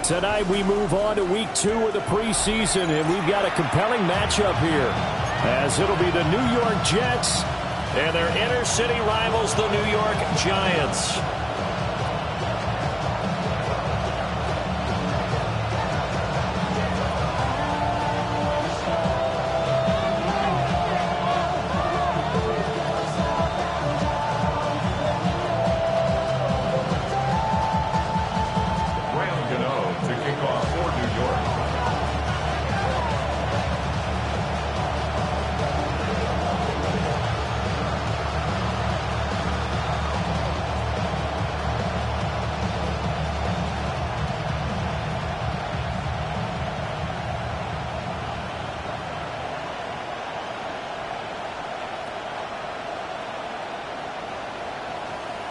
Tonight we move on to week 2 of the preseason, and we've got a compelling matchup here, as it'll be the New York Jets and their inner city rivals, the New York Giants.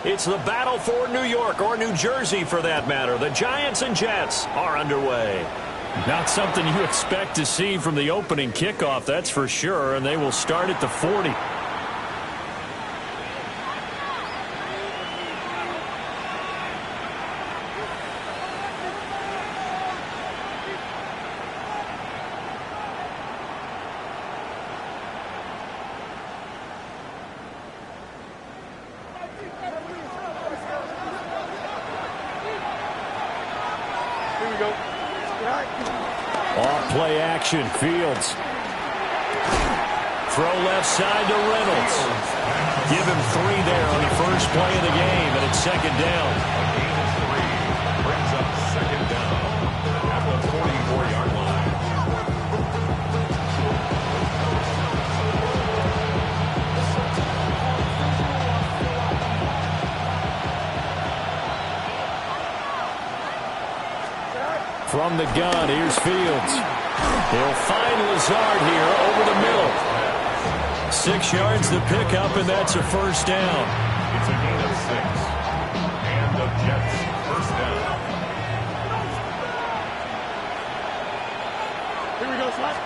It's the battle for New York, or New Jersey for that matter. The Giants and Jets are underway. Not something you expect to see from the opening kickoff, that's for sure, and they will start at the 40. Off-play action, Fields. Throw left side to Reynolds. Give him 3 there on the first play of the game, and it's second down. A gain of 3 brings up second down at the 44-yard line. From the gun, here's Fields. He'll find Lazard here over the middle. 6 yards to pick up, and that's a first down. It's a gain of 6. And the Jets first down. Here we go, Slot.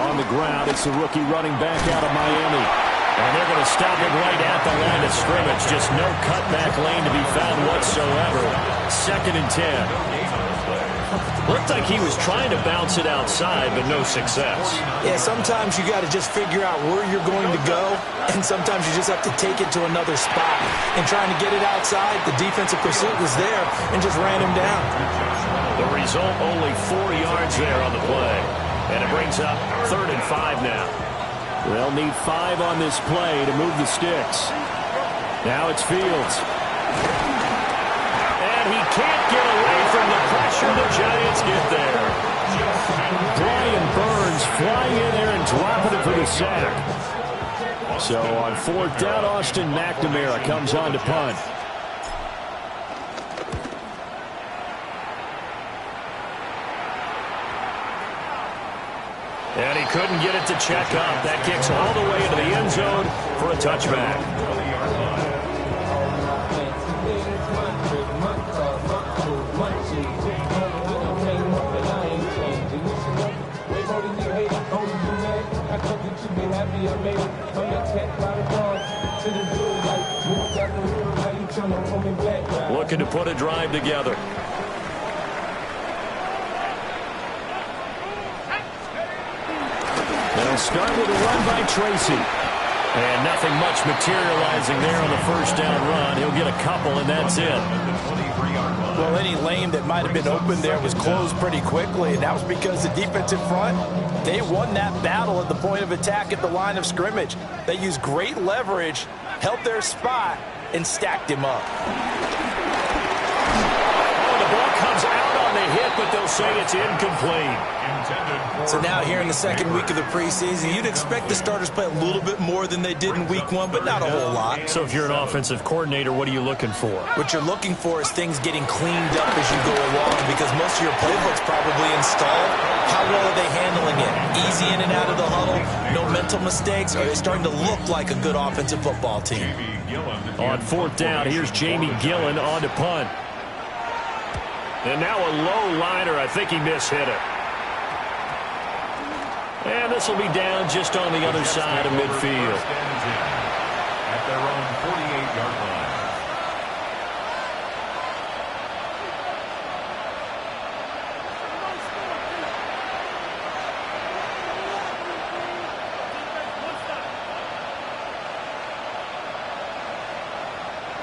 On the ground, it's the rookie running back out of Miami. And they're going to stop him right at the line of scrimmage. Just no cutback lane to be found whatsoever. Second and 10. Looked like he was trying to bounce it outside, but no success. Yeah, sometimes you got to just figure out where you're going to go, and sometimes you just have to take it to another spot. And trying to get it outside, the defensive pursuit was there and just ran him down. The result, only 4 yards there on the play. And it brings up 3rd and 5 now. They'll need 5 on this play to move the sticks. Now it's Fields. And he can't get away from the pressure. The Giants get there. Brian Burns flying in there and dropping it for the sack. So on 4th down, Austin McNamara comes on to punt. And he couldn't get it to check up. That kicks all the way into the end zone for a touchback. Looking to put a drive together. They'll start with a run by Tracy. And nothing much materializing there on the first down run. He'll get a couple, and that's it. Well, any lane that might have been open there was closed pretty quickly, and that was because the defensive front, they won that battle at the point of attack at the line of scrimmage. They used great leverage, held their spot, and stacked him up. Oh, the ball comes out on the hit, but they'll say it's incomplete. So now here in the second week of the preseason, you'd expect the starters play a little bit more than they did in week 1, but not a whole lot. So if you're an offensive coordinator, what are you looking for? What you're looking for is things getting cleaned up as you go along, because most of your playbook's probably installed. How well are they handling it? Easy in and out of the huddle? No mental mistakes? Are they starting to look like a good offensive football team? On 4th down, here's Jamie Gillen on to punt. And now a low liner. I think he mishit it. And this will be down just on the other side of midfield. At their own 48-yard line.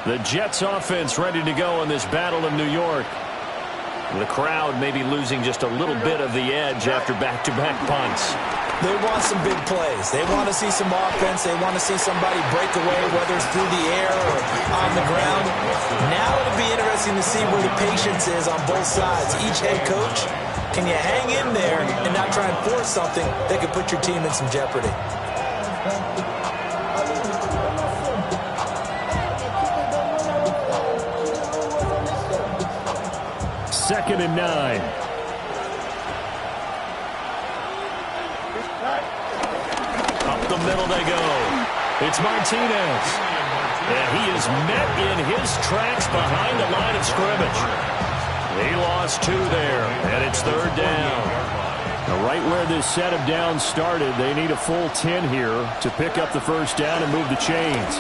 The Jets offense ready to go in this battle in New York. The crowd may be losing just a little bit of the edge after back-to-back punts. They want some big plays. They want to see some offense. They want to see somebody break away, whether it's through the air or on the ground. Now it'll be interesting to see where the patience is on both sides. Each head coach, can you hang in there and not try and force something that could put your team in some jeopardy? Second and 9. Up the middle they go. It's Martinez. And he is met in his tracks behind the line of scrimmage. He lost 2 there, and it's third down. Now, right where this set of downs started, they need a full 10 here to pick up the first down and move the chains.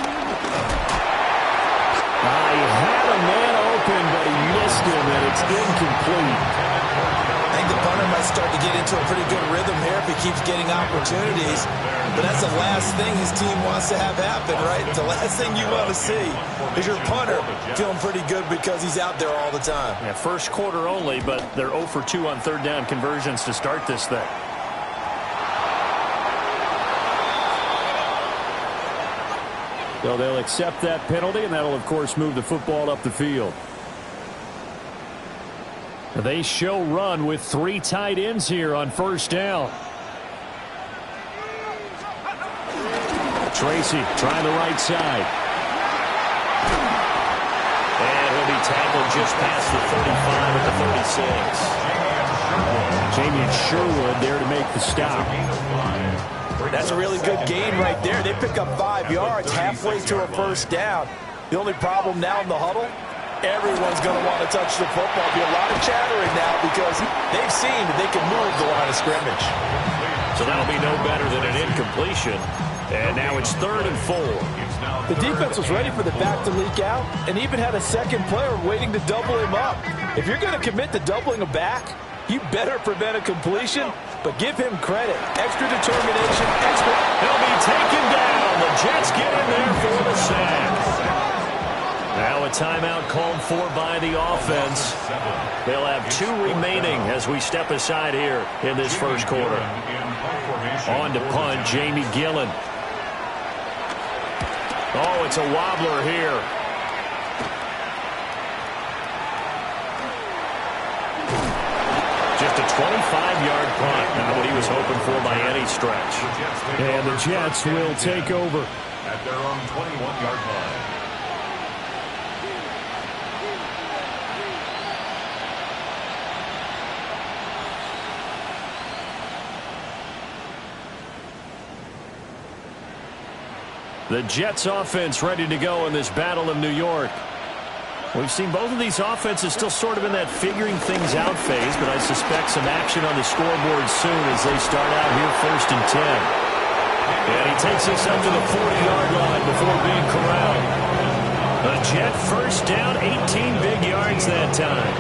He had a man open, but he missed him, and it's incomplete. I think the punter might start to get into a pretty good rhythm here if he keeps getting opportunities. But that's the last thing his team wants to have happen, right? The last thing you want to see is your punter feeling pretty good because he's out there all the time. Yeah, first quarter only, but they're 0 for 2 on third down conversions to start this thing. So they'll accept that penalty, and that'll, of course, move the football up the field. They show run with 3 tight ends here on first down. Tracy trying the right side. And he'll be tackled just past the 35 at the 36. Jamian Sherwood there to make the stop. That's a really good gain right there. They pick up 5 yards halfway to a first down. The only problem now in the huddle, everyone's going to want to touch the football. There'll be a lot of chattering now because they've seen that they can move the line of scrimmage. So that'll be no better than an incompletion. And now it's 3rd and 4. The defense was ready for the back to leak out and even had a second player waiting to double him up. If you're going to commit to doubling a back, you better prevent a completion, but give him credit. Extra determination, extra. He'll be taken down. The Jets get in there for the sack. Now a timeout called for by the offense. They'll have 2 remaining as we step aside here in this first quarter. On to punt, Jamie Gillen. Oh, it's a wobbler here. Just a 25-yard punt. Not what he was hoping for by any stretch. And the Jets will take over. At their own 21-yard line. The Jets offense ready to go in this battle in New York. We've seen both of these offenses still sort of in that figuring things out phase, but I suspect some action on the scoreboard soon as they start out here 1st and 10. And he takes us up to the 40-yard line before being corralled. The Jet first down, 18 big yards that time.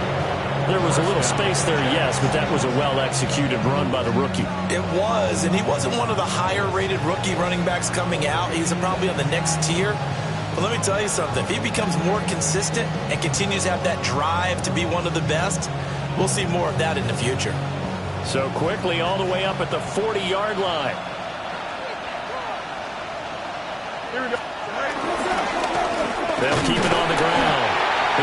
There was a little space there, yes, but that was a well-executed run by the rookie. It was, and he wasn't one of the higher-rated rookie running backs coming out. He's probably on the next tier. But let me tell you something. If he becomes more consistent and continues to have that drive to be one of the best, we'll see more of that in the future. So quickly all the way up at the 40-yard line. They'll keep it on the ground.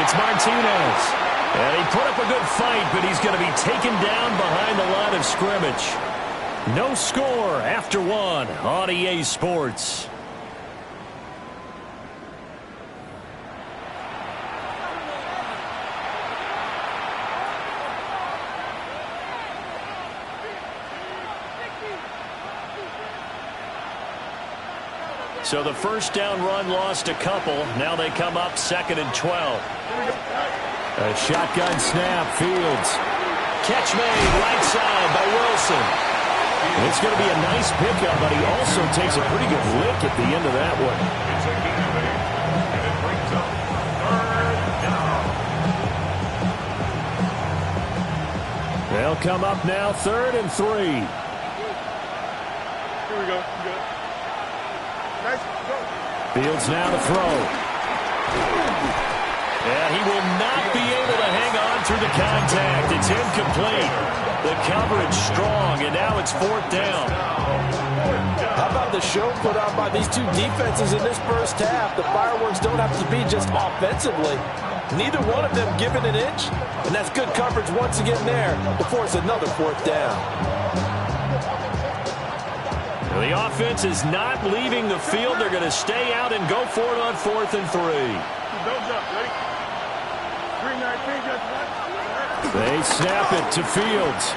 It's Martinez. And he put up a good fight, but he's going to be taken down behind the line of scrimmage. No score after 1 on EA Sports. So the first down run lost a couple. Now they come up 2nd and 12. A shotgun snap, Fields. Catch made, right side by Wilson. It's going to be a nice pickup, but he also takes a pretty good lick at the end of that one. It's a gain, and it brings up 3rd down. They'll come up now 3rd and 3. Here we go. Good. Nice. Go. Fields now to throw. And he will not be able to hang on through the contact. It's incomplete. The coverage strong, and now it's 4th down. How about the show put on by these two defenses in this first half? The fireworks don't have to be just offensively. Neither one of them given an inch, and that's good coverage once again there to force another 4th down. The offense is not leaving the field. They're going to stay out and go for it on 4th and 3. They snap it to Fields.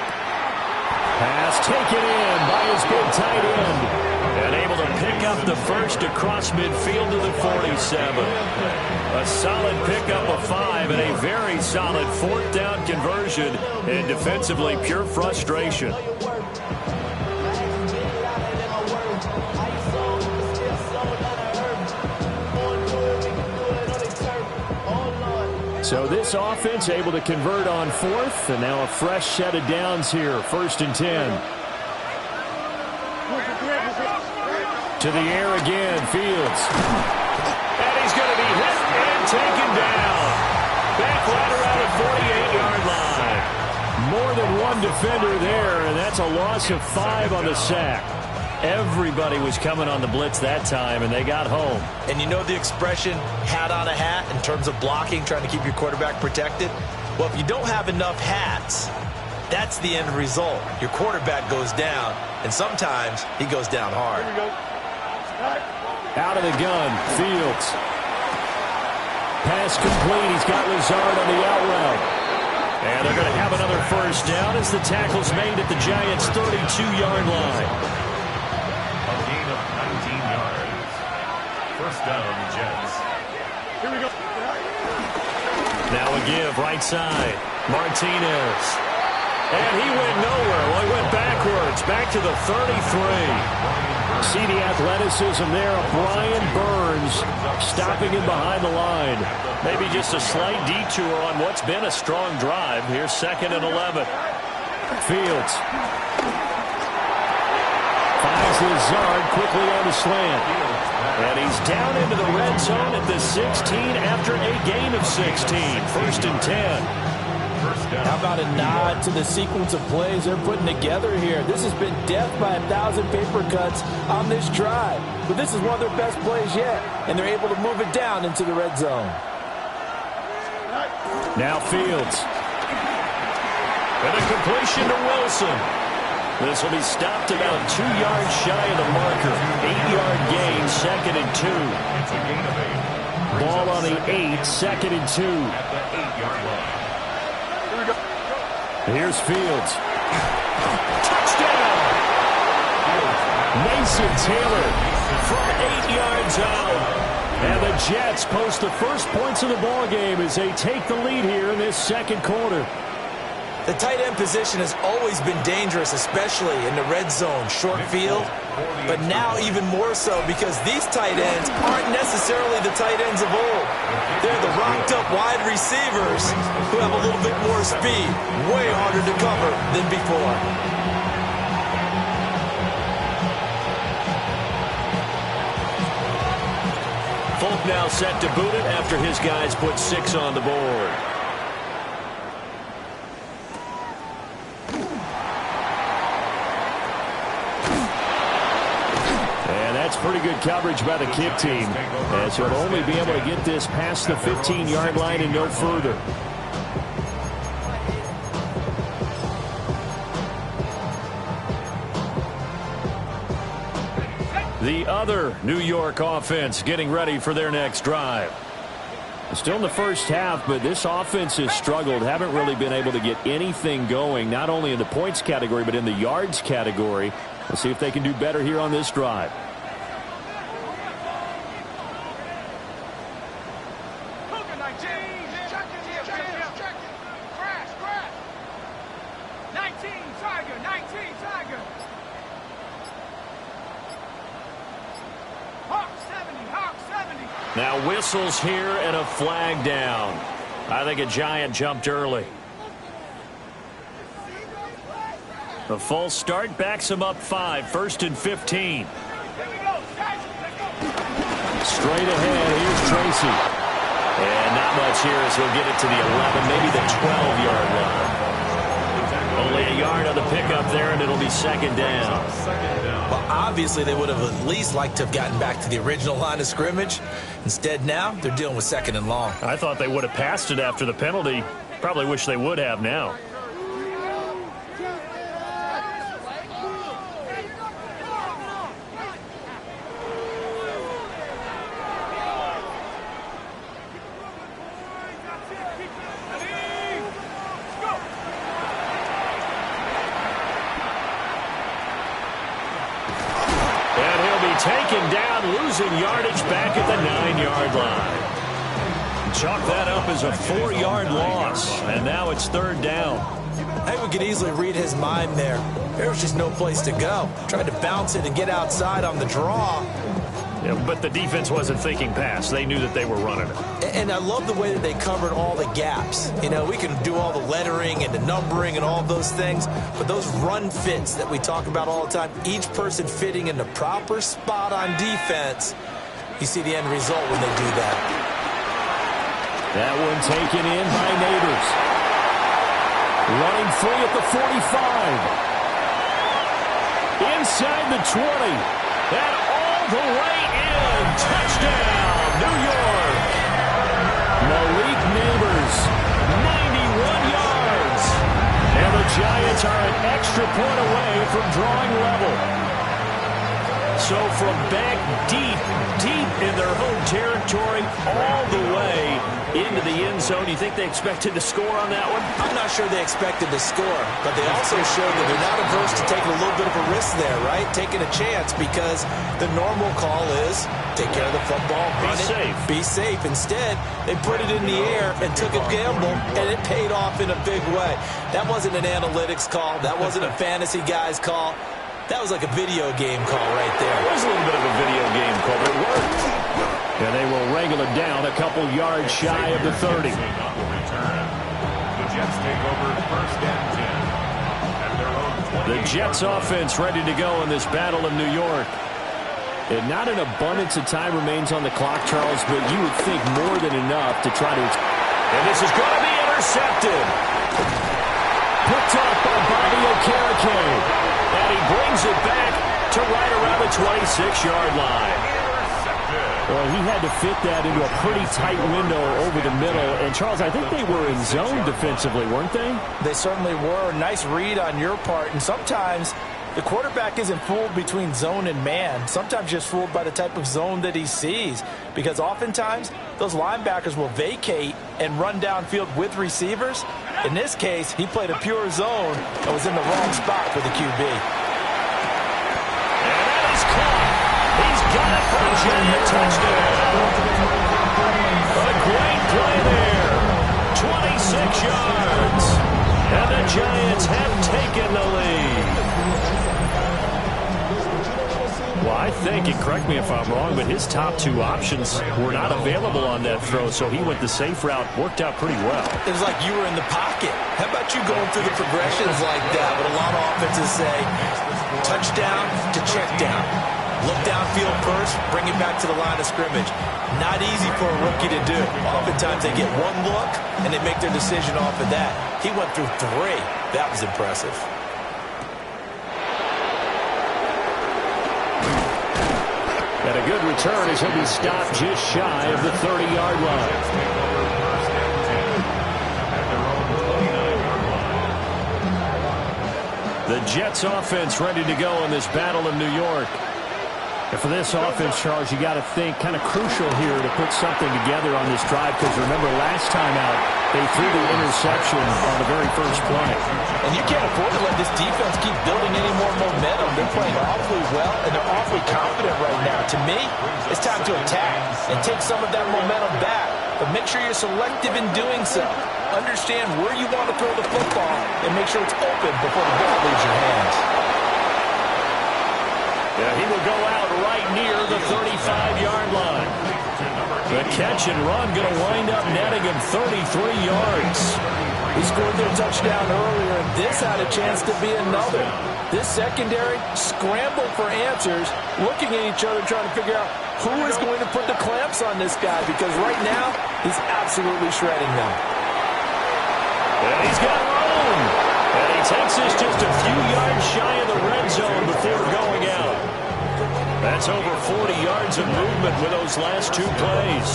Pass taken in by his big tight end. And able to pick up the first across midfield to the 47. A solid pickup of 5 and a very solid 4th down conversion. And defensively, pure frustration. So this offense able to convert on 4th, and now a fresh set of downs here, 1st and 10. To the air again, Fields. And he's going to be hit and taken down. Back right around the 48-yard line. More than one defender there, and that's a loss of 5 on the sack. Everybody was coming on the blitz that time, and they got home. And you know the expression, hat on a hat, in terms of blocking, trying to keep your quarterback protected? Well, if you don't have enough hats, that's the end result. Your quarterback goes down, and sometimes he goes down hard. Out of the gun, Fields. Pass complete. He's got Lazard on the out route. And they're going to have another first down as the tackle's made at the Giants' 32-yard line. Down, Jets. Here we go. Now a give, right side. Martinez. And he went nowhere. Well, he went backwards, back to the 33. See the athleticism there of Brian Burns stopping him behind the line. Maybe just a slight detour on what's been a strong drive. Here's 2nd and 11. Fields. Finds Lazard quickly on the slant. And he's down into the red zone at the 16 after a gain of 16. 1st and 10. How about a nod to the sequence of plays they're putting together here? This has been death by 1,000 paper cuts on this drive. But this is one of their best plays yet, and they're able to move it down into the red zone. Now Fields. And a completion to Wilson. This will be stopped about 2 yards shy of the marker. 8-yard gain, 2nd and 2. It's a gain of 8. Ball on the 8, 2nd and 2. At the 8-yard line. Here we go. Here's Fields. Touchdown! Mason Taylor from 8 yards out. And the Jets post the first points of the ball game as they take the lead here in this 2nd quarter. The tight end position has always been dangerous, especially in the red zone, short field. But now even more so because these tight ends aren't necessarily the tight ends of old. They're the rocked-up wide receivers who have a little bit more speed, way harder to cover than before. Folk now set to boot it after his guys put 6 on the board. That's pretty good coverage by the kick team, as he'll only be able to get this past the 15-yard line and no further. The other New York offense getting ready for their next drive. Still in the first half, but this offense has struggled. Haven't really been able to get anything going, not only in the points category, but in the yards category. We'll see if they can do better here on this drive. Now whistles here and a flag down. I think a Giant jumped early. The false start backs him up 5, 1st and 15. Straight ahead, here's Tracy. And not much here as he'll get it to the 11, maybe the 12-yard line. Only a yard on the pickup there, and it'll be second down. Well, obviously, they would have at least liked to have gotten back to the original line of scrimmage. Instead, now they're dealing with second and long. I thought they would have passed it after the penalty. Probably wish they would have now. Taken down, losing yardage back at the 9-yard line. Chalk that up as a 4-yard loss, and now it's third down. I think we could easily read his mind there. There was just no place to go. Tried to bounce it and get outside on the draw. Yeah, but the defense wasn't thinking pass. They knew that they were running it. And I love the way that they covered all the gaps. You know, we can do all the lettering and the numbering and all those things, but those run fits that we talk about all the time, each person fitting in the proper spot on defense, you see the end result when they do that. That one taken in by Neighbors. Running free at the 45. Inside the 20. That all the way in. Touchdown, New York. Malik Neighbors, 91 yards. And the Giants are an extra point away from drawing level. So from back deep in their home territory, all the way into the end zone, you think they expected to score on that one? I'm not sure they expected to score, but they also showed that they're not averse to taking a little bit of a risk there, right? Taking a chance, because the normal call is take care of the football, run it, be safe. Instead, they put it in the air and took a gamble, and it paid off in a big way. That wasn't an analytics call. That wasn't a fantasy guy's call. That was like a video game call right there. It was a little bit of a video game call, but it worked. And they will wrangle it down a couple yards shy of the 30. The Jets take over first and 10. At their own 20. The Jets offense ready to go in this battle of New York. And not an abundance of time remains on the clock, Charles, but you would think more than enough to try to... And this is going to be intercepted. Picked up by Bobby Okereke. And he brings it back to right around the 26-yard line. Well, he had to fit that into a pretty tight window over the middle. And, Charles, I think they were in zone defensively, weren't they? They certainly were. Nice read on your part. And sometimes the quarterback isn't fooled between zone and man. Sometimes just fooled by the type of zone that he sees. Because oftentimes, those linebackers will vacate and run downfield with receivers. In this case, he played a pure zone and was in the wrong spot for the QB. And that is caught. He's got it for a Giant touchdown. A great play there. 26 yards. And the Giants have taken the lead. Well, I think, and correct me if I'm wrong, but his top two options were not available on that throw, so he went the safe route. Worked out pretty well. It was like you were in the pocket. How about you going through the progressions like that? What a lot of offenses say, touchdown to check down. Look downfield first, bring it back to the line of scrimmage. Not easy for a rookie to do. Oftentimes they get one look, and they make their decision off of that. He went through three. That was impressive. And a good return as he'll be stopped just shy of the 30-yard line. The Jets offense ready to go in this battle of New York. And for this offense, Charles, you got to think kind of crucial here to put something together on this drive, because remember last time out, they threw the interception on the very first play. And you can't afford to let this defense keep building any more momentum. They're playing awfully well, and they're awfully confident right now. To me, it's time to attack and take some of that momentum back. But make sure you're selective in doing so. Understand where you want to throw the football and make sure it's open before the ball leaves your hands. Yeah, he will go out right near the 35-yard line. The catch and run going to wind up netting him 33 yards. He scored their touchdown earlier, and this had a chance to be another. This secondary scrambled for answers, looking at each other, trying to figure out who is going to put the clamps on this guy, because right now, he's absolutely shredding them. And he's got room. And he takes this just a few yards shy of the red zone before going out. That's over 40 yards of movement with those last two plays.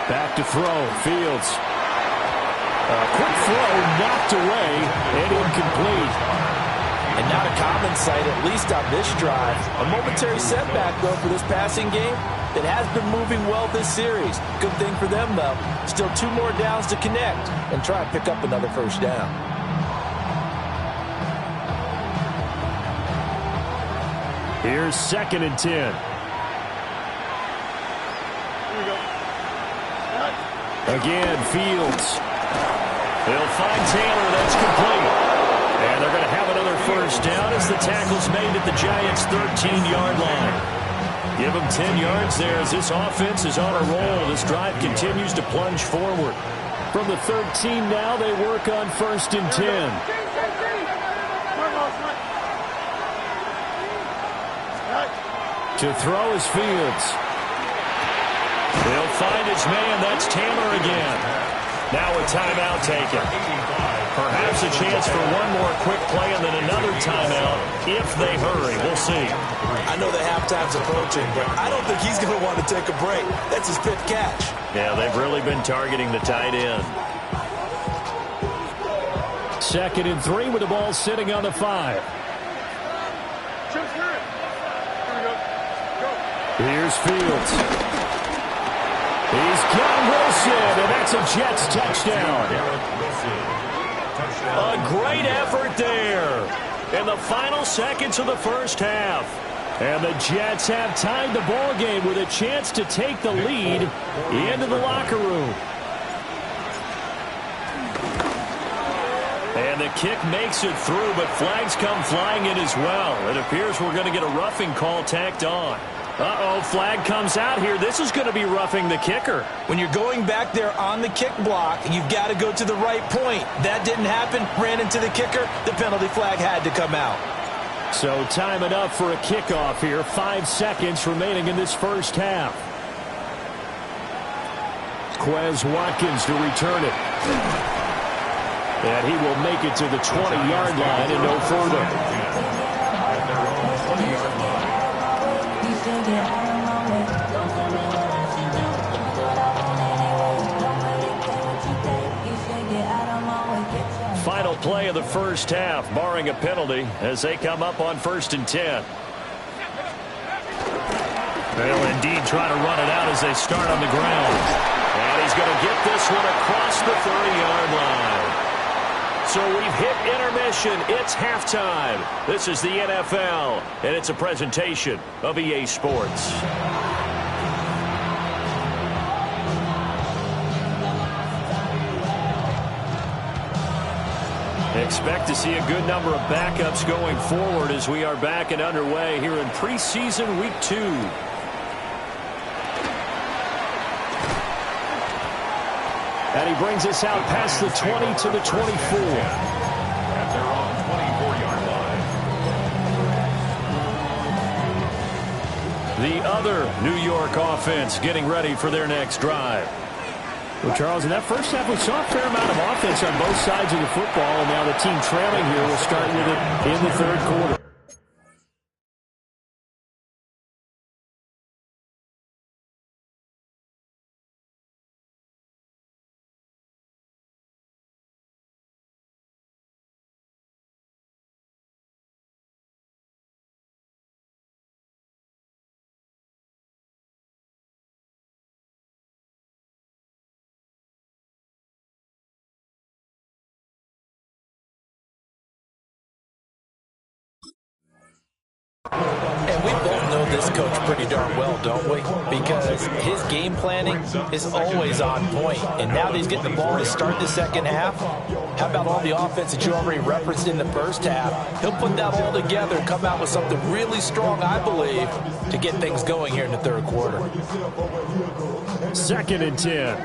Back to throw, Fields. A quick throw knocked away and incomplete. And not a common sight, at least on this drive. A momentary setback, though, for this passing game. It has been moving well this series. Good thing for them, though. Still 2 more downs to connect and try and pick up another first down. Here's 2nd and 10. Again, Fields. They'll find Taylor. That's complete. And they're going to have another first down as the tackle's made at the Giants' 13-yard line. Give them 10 yards there as this offense is on a roll. This drive continues to plunge forward. From the 13 now, they work on 1st and 10. To throw is Fields. He'll find his man. That's Taylor again. Now a timeout taken. Perhaps a chance for one more quick play and then another timeout if they hurry. We'll see. I know the halftime's approaching, but I don't think he's going to want to take a break. That's his fifth catch. Yeah, they've really been targeting the tight end. 2nd and 3 with the ball sitting on the 5. Here's Fields. He's got Wilson, and that's a Jets touchdown. A great effort there in the final seconds of the first half. And the Jets have tied the ball game with a chance to take the lead into the locker room. And the kick makes it through, but flags come flying in as well. It appears we're going to get a roughing call tacked on. Uh-oh, flag comes out here. This is going to be roughing the kicker. When you're going back there on the kick block, you've got to go to the right point. That didn't happen. Ran into the kicker. The penalty flag had to come out. So time enough for a kickoff here. 5 seconds remaining in this first half. Quez Watkins to return it. And he will make it to the 20-yard line and no further. Final play of the first half, barring a penalty, as they come up on 1st and 10. They'll indeed try to run it out as they start on the ground. And he's going to get this one across the 30-yard line. So we've hit intermission. It's halftime. This is the NFL, and it's a presentation of EA Sports. Expect to see a good number of backups going forward as we are back and underway here in preseason week 2. And he brings us out past the 20 to the 24. At their own 24-yard line. The other New York offense getting ready for their next drive. Well, Charles, in that first half, we saw a fair amount of offense on both sides of the football, and now the team trailing here will start with it in the 3rd quarter. this coach pretty darn well, don't we? Because his game planning is always on point. And now that he's getting the ball to start the second half, how about all the offense that you already referenced in the first half? He'll put that all together and come out with something really strong, I believe, to get things going here in the third quarter. 2nd and 10.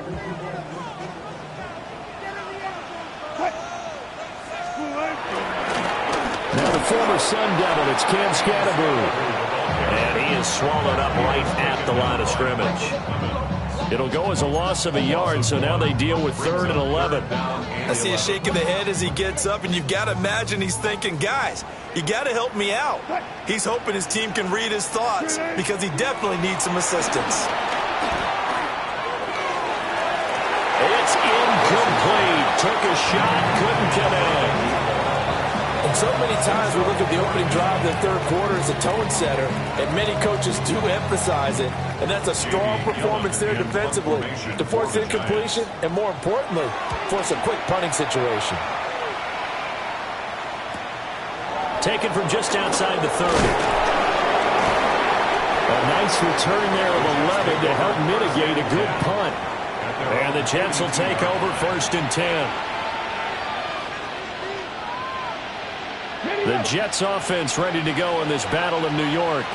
Now the former Sun Devil, it's Cam Scatterbroo. And he is swallowed up right at the line of scrimmage. It'll go as a loss of a yard, so now they deal with 3rd and 11. I see a shake of the head as he gets up, and you've got to imagine he's thinking, guys, you got to help me out. He's hoping his team can read his thoughts because he definitely needs some assistance. It's incomplete. Took a shot, couldn't connect. And so many times we look at the opening drive of the third quarter as a tone setter, and many coaches do emphasize it, and that's a strong performance there defensively to force incompletion and, more importantly, force a quick punting situation. Taken from just outside the 30. A nice return there of 11 to help mitigate a good punt. And the Jets will take over 1st and 10. The Jets offense ready to go in this Battle of New York.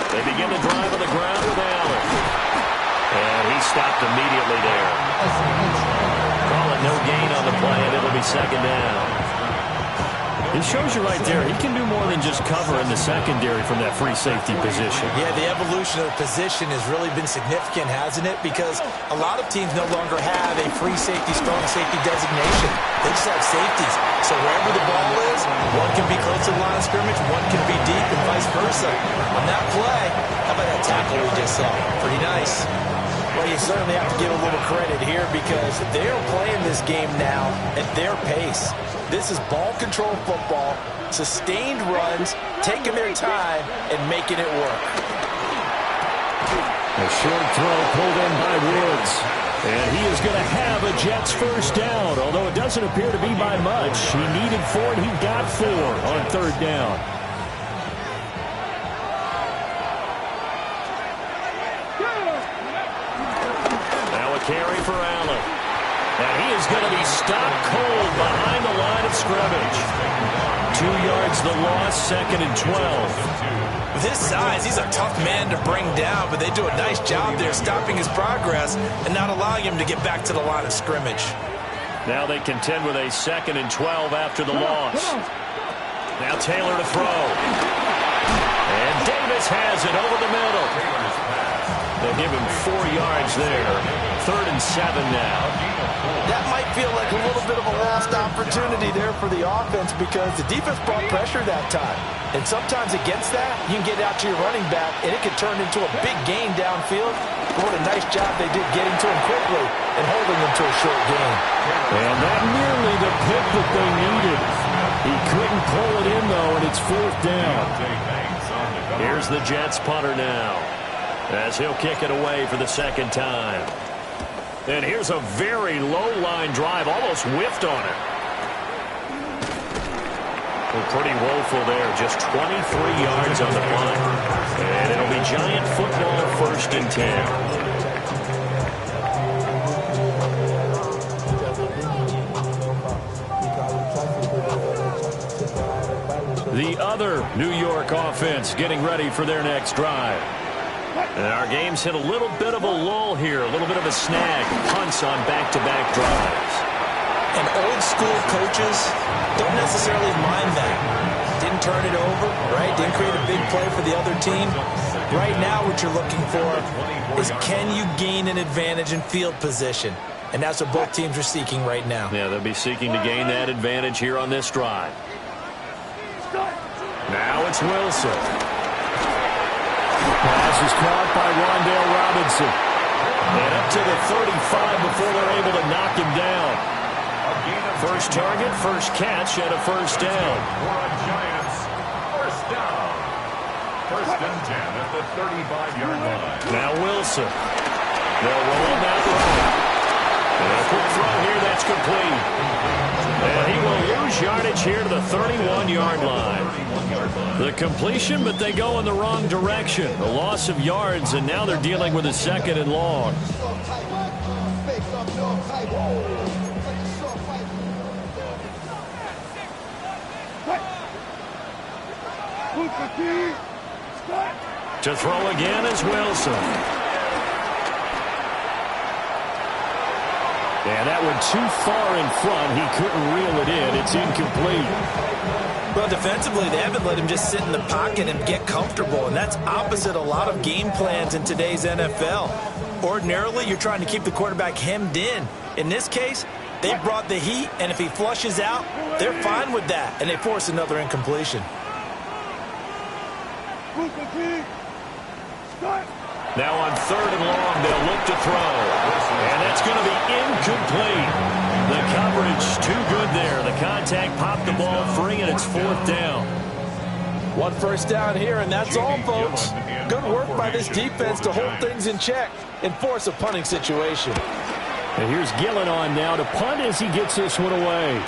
They begin the drive on the ground with Allen. And he stopped immediately there. Call it no gain on the play, and it'll be 2nd down. It shows you right there, he can do more than just cover in the secondary from that free safety position. Yeah, the evolution of the position has really been significant, hasn't it? Because a lot of teams no longer have a free safety, strong safety designation. They just have safeties. So wherever the ball is, one can be close to the line of scrimmage, one can be deep, and vice versa. On that play, how about that tackle we just saw? Pretty nice. Well, you certainly have to give a little credit here because they're playing this game now at their pace. This is ball control football, sustained runs, taking their time, and making it work. A short throw pulled in by Woods. And he is going to have a Jets 1st down, although it doesn't appear to be by much. He needed 4, and he got 4 on 3rd down. Carry for Allen. And he is going to be stopped cold behind the line of scrimmage. 2 yards the loss, 2nd and 12. With his size, he's a tough man to bring down, but they do a nice job there stopping his progress and not allowing him to get back to the line of scrimmage. Now they contend with a 2nd and 12 after the loss. Now Taylor to throw. And Davis has it over the middle. They give him 4 yards there. 3rd and 7 now. That might feel like a little bit of a lost opportunity there for the offense because the defense brought pressure that time. And sometimes against that, you can get out to your running back, and it can turn into a big gain downfield. But what a nice job they did getting to him quickly and holding him to a short gain. And that nearly the pick that they needed. He couldn't pull it in, though, and it's 4th down. Here's the Jets punter now, as he'll kick it away for the 2nd time. And here's a very low-line drive, almost whiffed on it. Well, pretty woeful there, just 23 yards on the punt. And it'll be Giant football 1st and 10. The other New York offense getting ready for their next drive. And our game's hit a little bit of a lull here, a little bit of a snag. Punts on back-to-back drives. And old-school coaches don't necessarily mind that. Didn't turn it over, right? Didn't create a big play for the other team. Right now what you're looking for is can you gain an advantage in field position? And that's what both teams are seeking right now. Yeah, they'll be seeking to gain that advantage here on this drive. Now it's Wilson. Pass is caught by Rondale Robinson. And up to the 35 before they're able to knock him down. First target, first catch, and a 1st down. Giants, 1st down. 1st and 10 at the 35-yard line. Now Wilson. They'll roll him out right. And a quick throw here, that's complete. And he will lose yardage here to the 31-yard line. The completion, but they go in the wrong direction. A loss of yards, and now they're dealing with a 2nd and long. To throw again is Wilson. And that one too far in front. He couldn't reel it in. It's incomplete. Well, defensively, they haven't let him just sit in the pocket and get comfortable, and that's opposite a lot of game plans in today's NFL. Ordinarily, you're trying to keep the quarterback hemmed in. In this case, they brought the heat, and if he flushes out, they're fine with that, and they force another incompletion. Now on 3rd and long, they'll look to throw. And that's going to be incomplete. The coverage too good there. The contact popped the ball free, and it's 4th down. 1 first down here, and that's all, folks. Good work by this defense to hold things in check and force a punting situation. And here's Gillen on now to punt as he gets this one away.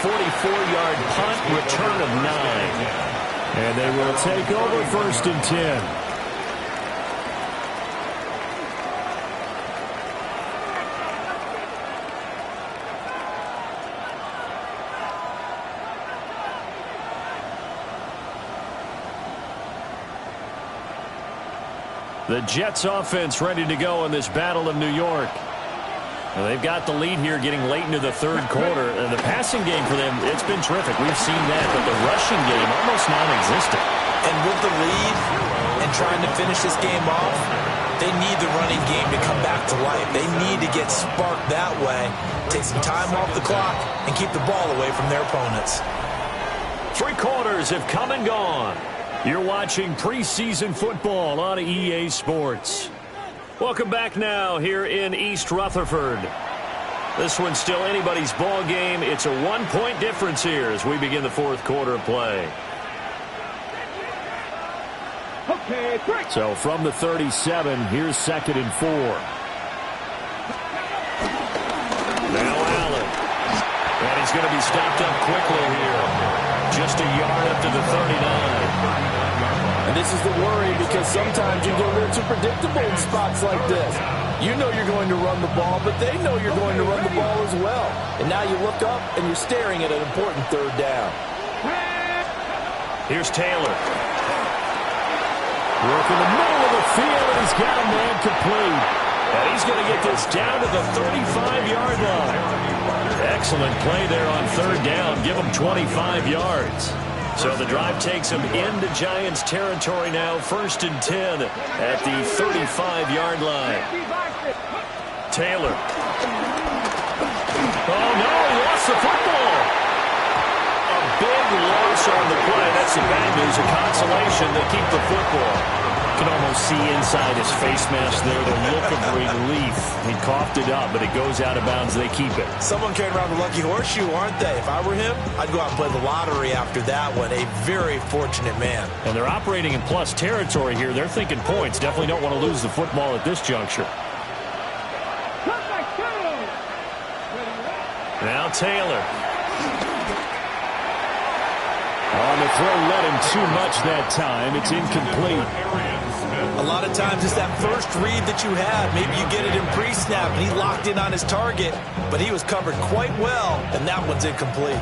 44-yard punt, return of 9. And they will take over 1st and 10. The Jets offense ready to go in this Battle of New York. Well, they've got the lead here getting late into the 3rd quarter. And the passing game for them, it's been terrific. We've seen that, but the rushing game almost non-existent. And with the lead and trying to finish this game off, they need the running game to come back to life. They need to get sparked that way, take some time off the clock, and keep the ball away from their opponents. 3 quarters have come and gone. You're watching preseason football on EA Sports. Welcome back now here in East Rutherford. This one's still anybody's ball game. It's a 1-point difference here as we begin the 4th quarter of play. Okay, break. So from the 37, here's 2nd and 4. Now Allen. And he's going to be stopped up quickly here. Just a yard up to the 39. And this is the worry because sometimes you get a little too predictable in spots like this. You know you're going to run the ball, but they know you're going to run the ball as well. And now you look up and you're staring at an important 3rd down. Here's Taylor. Work in the middle of the field, and he's got a man complete. And he's going to get this down to the 35-yard line. Excellent play there on 3rd down. Give him 25 yards. So the drive takes him into Giants territory now. 1st and 10 at the 35-yard line. Taylor. Oh, no, he lost the football. A big loss on the play. That's the bad news. A consolation. They keep the football. You can almost see inside his face mask there the look of relief. He coughed it up, but it goes out of bounds. They keep it. Someone carrying around the lucky horseshoe, aren't they? If I were him, I'd go out and play the lottery after that one. A very fortunate man. And they're operating in plus territory here. They're thinking points. Definitely don't want to lose the football at this juncture. Now Taylor. On the throw, led him too much that time. It's incomplete. A lot of times it's that first read that you have. Maybe you get it in pre-snap, and he locked in on his target, but he was covered quite well, and that one's incomplete.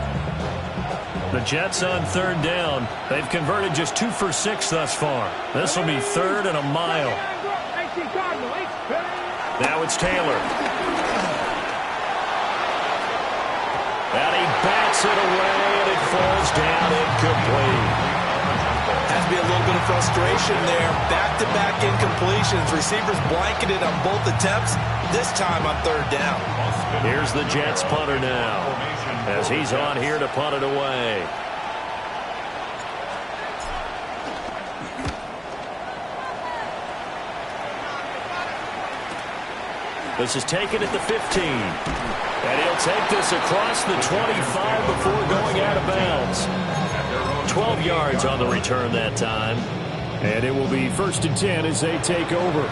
The Jets on 3rd down. They've converted just 2 for 6 thus far. This will be 3rd and a mile. Now it's Taylor. And he bats it away, and it falls down incomplete. Has to be a little bit of frustration there. Back-to-back incompletions. Receivers blanketed on both attempts, this time on 3rd down. Here's the Jets punter now, as he's on here to punt it away. This is taken at the 15. And he'll take this across the 25 before going out of bounds. 12 yards on the return that time. And it will be 1st and 10 as they take over.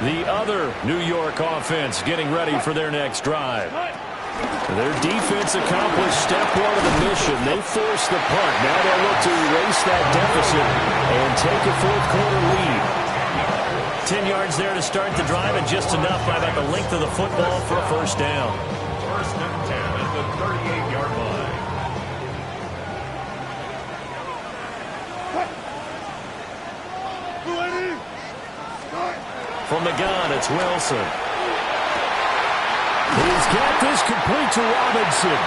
The other New York offense getting ready for their next drive. Their defense accomplished step one of the mission. They forced the punt. Now they'll look to erase that deficit and take a fourth-quarter lead. 10 yards there to start the drive, and just enough by about the length of the football for a first down. 1st and 10 at the 38-yard line. From the gun, it's Wilson. He's got this complete to Robinson.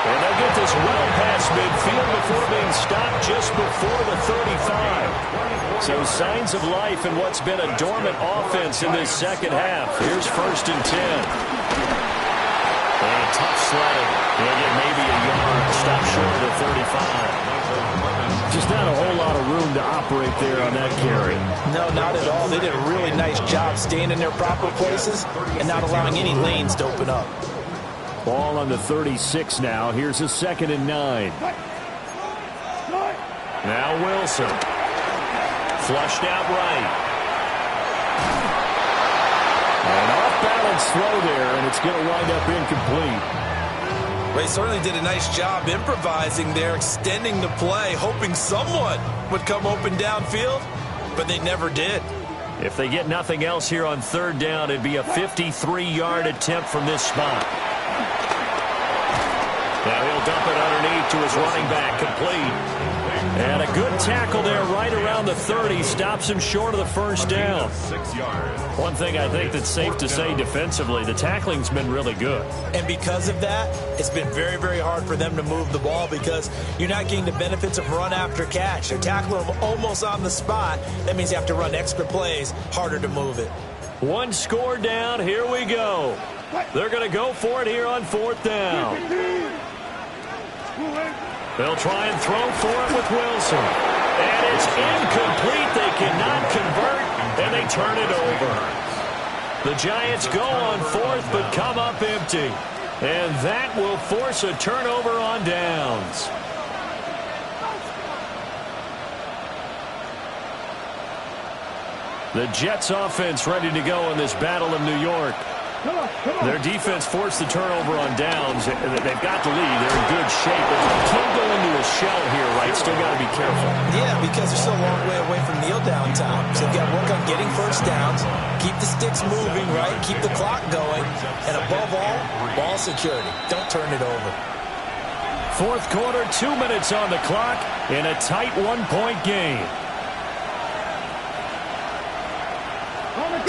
And they'll get this well past midfield before being stopped just before the 35. So signs of life in what's been a dormant offense in this second half. Here's 1st and 10. And a tough sledding. They'll get maybe a yard. Stop short of the 35. Just not a whole lot of room to operate there on that carry. No, not at all. They did a really nice job staying in their proper places and not allowing any lanes to open up. Ball on the 36 now. Here's a 2nd and 9. Now Wilson. Flushed out right. An off-balance throw there, and it's going to wind up incomplete. They certainly did a nice job improvising there, extending the play, hoping someone would come open downfield, but they never did. If they get nothing else here on 3rd down, it'd be a 53-yard attempt from this spot. Now he'll dump it underneath to his running back, complete. And a good tackle there right around the 30 stops him short of the first down. 6 yards. One thing I think that's safe to say defensively, the tackling's been really good. And because of that, it's been very, very hard for them to move the ball because you're not getting the benefits of run after catch. They're tackling them almost on the spot. That means you have to run extra plays, harder to move it. One score down, here we go. They're going to go for it here on 4th down. They'll try and throw for it with Wilson. And it's incomplete. They cannot convert, and they turn it over. The Giants go on 4th, but come up empty. And that will force a turnover on downs. The Jets offense ready to go in this battle in New York. Their defense forced the turnover on downs. They've got the lead. They're in good shape. But they can't go into a shell here, right? Still got to be careful. Yeah, because they're still a long way away from kneel down time. So you've got to work on getting first downs, keep the sticks moving, right? Keep the clock going. And above all, ball security. Don't turn it over. 4th quarter, 2 minutes on the clock in a tight one-point game.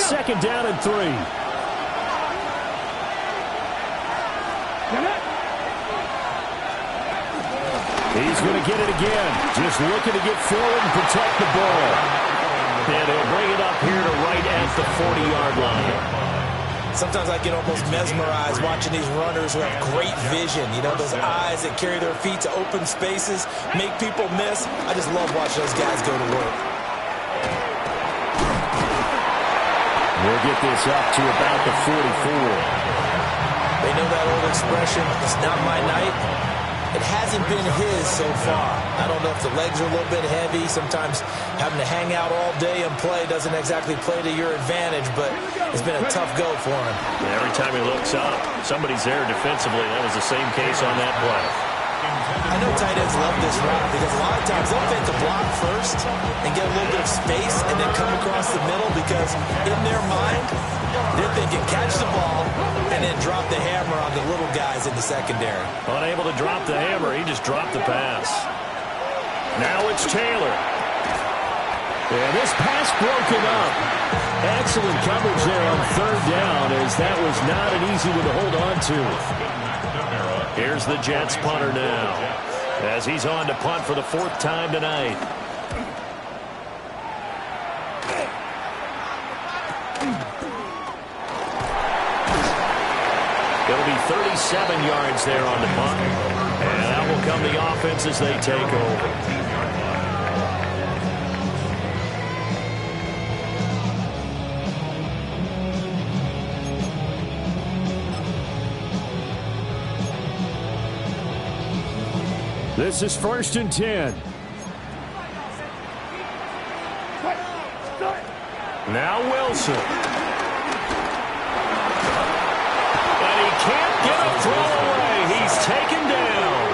2nd down and 3. He's going to get it again. Just looking to get forward and protect the ball. And he'll bring it up here to right at the 40-yard line. Sometimes I get almost mesmerized watching these runners who have great vision. You know, those eyes that carry their feet to open spaces, make people miss. I just love watching those guys go to work. We'll get this up to about the 44. They know that old expression, it's not my night. It hasn't been his so far. I don't know if the legs are a little bit heavy. Sometimes having to hang out all day and play doesn't exactly play to your advantage, but it's been a tough go for him. And every time he looks up, somebody's there defensively. That was the same case on that play. I know tight ends love this route because a lot of times they'll fake the block first and get a little bit of space and then come across the middle because in their mind, they're thinking catch the ball and then drop the hammer on the little guys in the secondary. Unable to drop the hammer, he just dropped the pass. Now it's Taylor. And this pass broken up. Excellent coverage there on 3rd down as that was not an easy one to hold on to. Here's the Jets punter now as he's on to punt for the 4th time tonight. It'll be 37 yards there on the punt. And out will come the offense as they take over. This is 1st and 10. Now Wilson. And he can't get a throw away. He's taken down.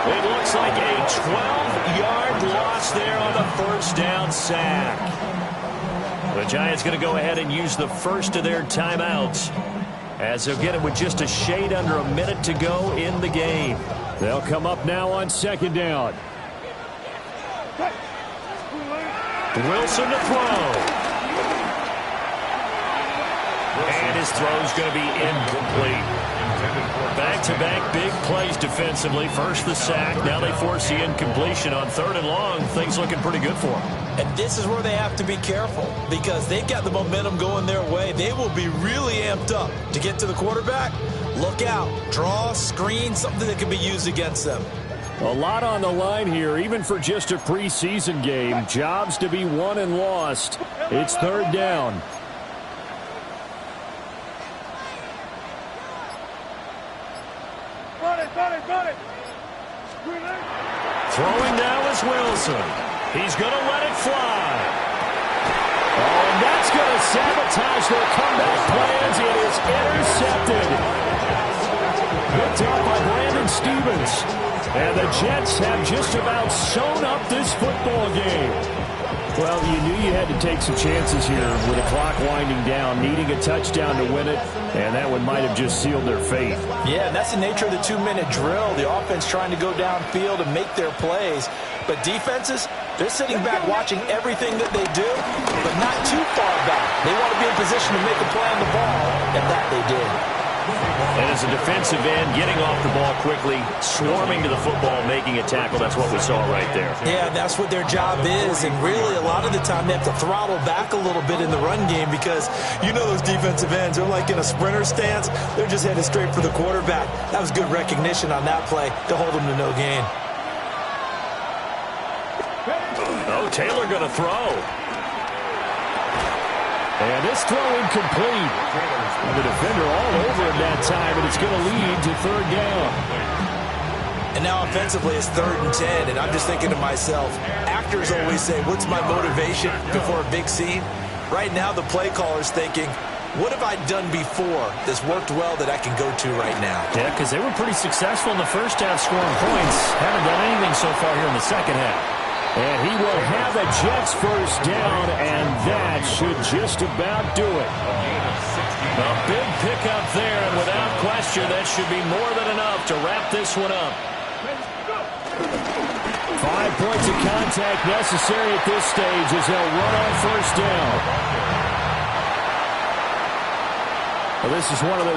It looks like a 12-yard loss there on the first down sack. The Giants going to go ahead and use the first of their timeouts, as they'll get it with just a shade under a minute to go in the game. They'll come up now on second down. Wilson to throw. And his throw's going to be incomplete. Back-to-back big plays defensively. First the sack. Now they force the incompletion on 3rd and long. Things looking pretty good for them. And this is where they have to be careful, because they've got the momentum going their way. They will be really amped up to get to the quarterback. Look out. Draw, screen, something that can be used against them. A lot on the line here, even for just a preseason game. Jobs to be won and lost. It's 3rd down. Throwing now is Wilson. He's going to let it fly. Oh, and that's going to sabotage their comeback plans. It is intercepted. Picked up by Brandon Stevens. And the Jets have just about sewn up this football game. Well, you knew you had to take some chances here with the clock winding down, needing a touchdown to win it, and that one might have just sealed their fate. Yeah, and that's the nature of the 2-minute drill. The offense trying to go downfield and make their plays. But defenses, they're sitting back watching everything that they do, but not too far back. They want to be in position to make a play on the ball, and that they did. And as a defensive end, getting off the ball quickly, swarming to the football, making a tackle, that's what we saw right there. Yeah, that's what their job is, and really a lot of the time they have to throttle back a little bit in the run game, because you know those defensive ends, they're like in a sprinter stance. They're just headed straight for the quarterback. That was good recognition on that play to hold them to no gain. Oh, Taylor going to throw. And this throw incomplete. The defender all over him that time, and it's going to lead to 3rd down. And now offensively it's 3rd and 10, and I'm just thinking to myself, actors always say, what's my motivation before a big scene? Right now the play caller's thinking, what have I done before that's worked well that I can go to right now? Yeah, because they were pretty successful in the first half scoring points. Haven't done anything so far here in the second half. And he will have the Jets first down, and that should just about do it. A big pickup there, and without question, that should be more than enough to wrap this one up. 5 points of contact necessary at this stage as they'll run on first down. Well, this is one of those